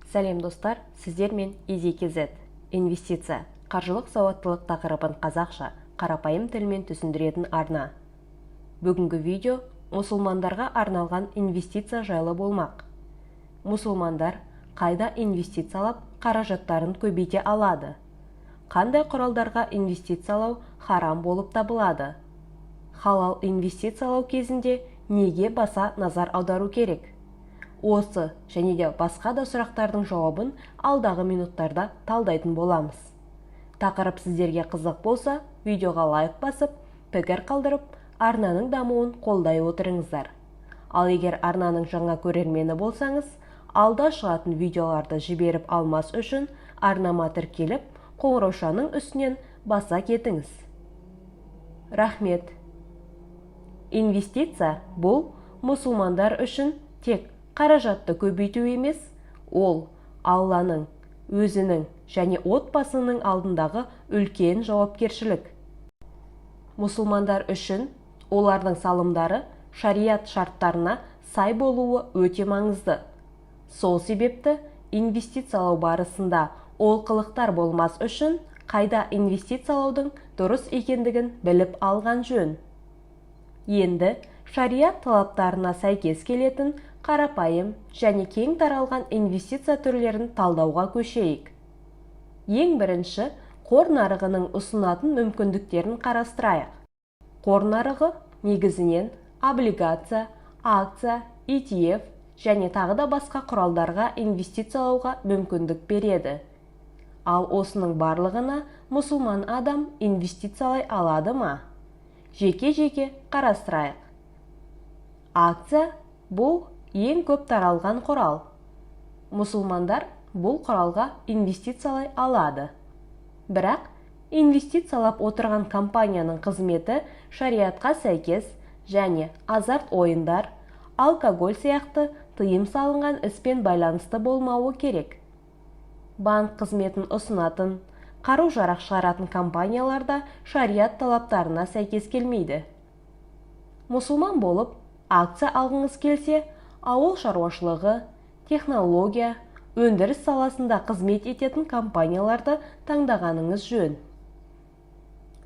Сәлем достар, сіздермен EasyKZ. Инвестиция, қаржылық сауаттылық тақырыбын қазақша, қарапайым тілмен түсіндіретін арна. Бүгінгі видео мұсылмандарға арналған инвестиция жайлы болмақ. Мұсылмандар қайда инвестициялап қаражаттарын көбейте алады? Қандай құралдарға инвестициялау харам болып табылады? Халал инвестициялау кезінде неге баса назар аудару керек? Осы және де басқа да сұрақтардың жауабын алдағы минуттарда талдайтын боламыз. Тақырып сіздерге қызық болса, видеоға лайк басып, пікір қалдырып, арнаның дамуын қолдай отырыңыздар. Ал егер арнаның жаңа көрермені болсаңыз, алда шығатын видеоларды жіберіп алмас үшін арнама тіркеліп, қоңыраушаның үстінен баса кетіңіз. Рахмет. Инвестиция бұл мұсылмандар үшін тек қаражатты көбейту емес, ол Алланың, өзінің және отбасының алдындағы үлкен жауапкершілік. Мұсылмандар үшін олардың салымдары шариат шарттарына сай болуы өте маңызды. Сол себепті инвестициялау барысында олқылықтар болмас үшін қайда инвестициялаудың дұрыс екендігін біліп алған жөн. Енді шариат талаптарына сәйкес келетін қарапайым және кең таралған инвестиция түрлерін талдауға көшейік. Ең бірінші, қор нарығының ұсынатын мүмкіндіктерін қарастырайық. Қор нарығы негізінен облигация, акция, ETF және тағы да басқа құралдарға инвестициялауға мүмкіндік береді. Ал осының барлығына мұсылман адам инвестициялай алады ма? Жеке-жеке қарастырайық. Акция бұл ең көп таралған құрал. Мұсылмандар бұл құралға инвестициялай алады. Бірақ инвестициялап отырған компанияның қызметі шариатқа сәйкес және азарт ойындар, алкоголь сияқты тыйым салынған іспен байланысты болмауы керек. Банк қызметін ұсынатын, қару-жарақ шығаратын компанияларда шариат талаптарына сәйкес келмейді. Мұсылман болып, акция алғыңыз келсе, ауыл шаруашылығы, технология, өндіріс саласында қызмет ететін компанияларды таңдағаныңыз жөн.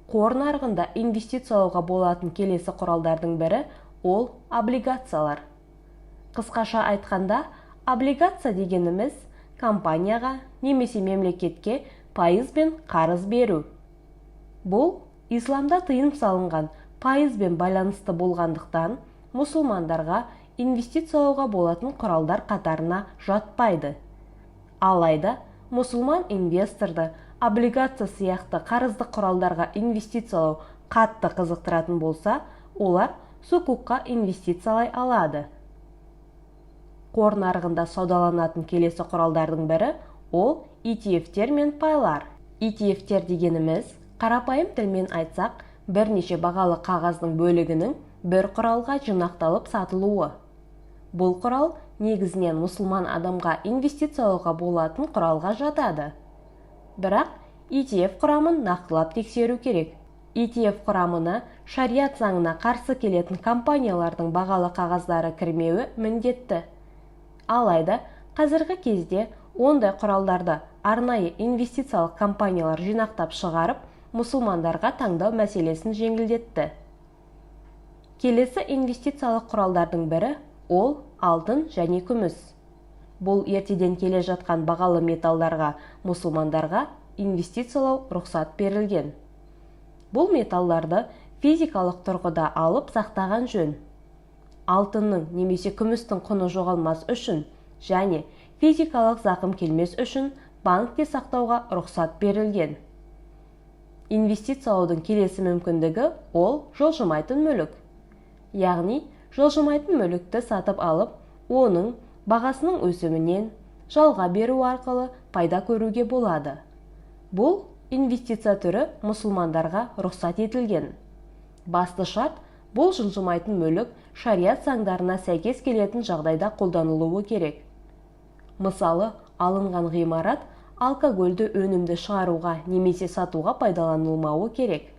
Қор нарығында инвестициялауға болатын келесі құралдардың бірі ол облигациялар. Қысқаша айтқанда, облигация дегеніміз компанияға немесе мемлекетке пайызбен қарыз беру. Бұл исламда тыйым салынған пайызбен байланысты болғандықтан мұсылмандарға инвестициялауға болатын құралдар қатарына жатпайды. Алайда, мұсылман инвесторды облигация сияқты қарызды құралдарға инвестициялау қатты қызықтыратын болса, олар сукукқа инвестициялай алады. Қор нарығында саудаланатын келесі құралдардың бірі ол ETF-тер мен пайлар. ETF-тер дегеніміз, қарапайым тілмен айтсақ, бірнеше бағалы қағаздың бөлігінің бір құралға жинақталып сатылуы. Бұл құрал негізінен мұсылман адамға инвестициялауға болатын құралға жатады. Бірақ ETF құрамын нақтылап тексеру керек. ETF құрамына шариат заңына қарсы келетін компаниялардың бағалы қағаздары кірмеуі міндетті. Алайда, қазіргі кезде ондай құралдарды арнайы инвестициялық компаниялар жинақтап шығарып, мұсылмандарға таңдау мәселесін жеңілдетті. Келесі инвестициялық құралдардың бірі ол алтын және күміс. Бұл ертеден келе жатқан бағалы металдарға мұсылмандарға инвестициялау рұқсат берілген. Бұл металдарды физикалық тұрғыда алып сақтаған жөн. Алтынның немесе күмістің құны жоғалмас үшін және физикалық зақым келмес үшін банкте сақтауға рұқсат берілген. Инвестициялаудың келесі мүмкіндігі ол жылжымайтын мүлік. Яғни, жылжымайтын мүлікті сатып алып, оның бағасының өсімінен жалға беру арқылы пайда көруге болады. Бұл инвестиция түрі мұсылмандарға рұқсат етілген. Басты шарт, бұл жылжымайтын мүлік шариат заңдарына сәйкес келетін жағдайда қолданылуы керек. Мысалы, алынған ғимарат алкогольді өнімді шығаруға немесе сатуға пайдаланылмауы керек.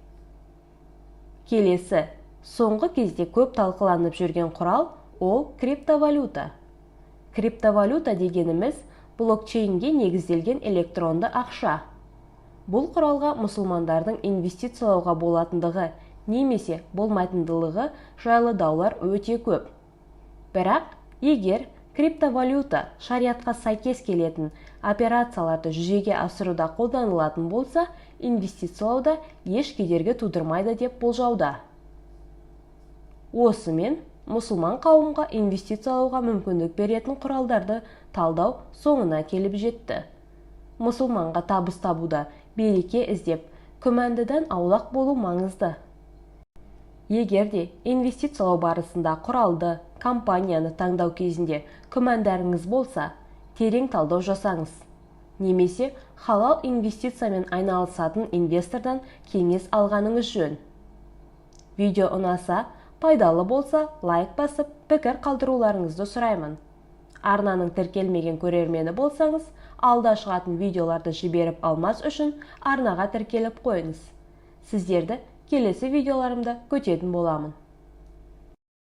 Келесі, соңғы кезде көп талқыланып жүрген құрал ол криптовалюта. Криптовалюта дегеніміз блокчейнге негізделген электронды ақша. Бұл құралға мұсылмандардың инвестициялауға болатындығы немесе болмайтындылығы жайлы даулар өте көп. Бірақ, егер криптовалюта шариатқа сәйкес келетін операцияларды жүзеге асыруда қолданылатын болса, инвестициялауда еш кедергі тудырмайды деп болжауда. Осымен, мұсылман қауымға инвестициялауға мүмкіндік беретін құралдарды талдау соңына келіп жетті. Мұсылманға табыс табуда береке іздеп, күмәндіден аулақ болу маңызды. Егерде инвестициялау барысында құралды, компанияны таңдау кезінде күмәндарыңыз болса, терең талдау жасаңыз. Немесе халал инвестициямен айналысатын инвестордан кеңес алғаныңыз жөн. Видео ұнаса, пайдалы болса, лайк басып, пікір қалдыруларыңызды сұраймын. Арнаның тіркелмеген көрермені болсаңыз, алда шығатын видеоларды жіберіп алмас үшін арнаға тіркеліп қойыңыз. Сіздерді келесі видеоларымда күтетін боламын.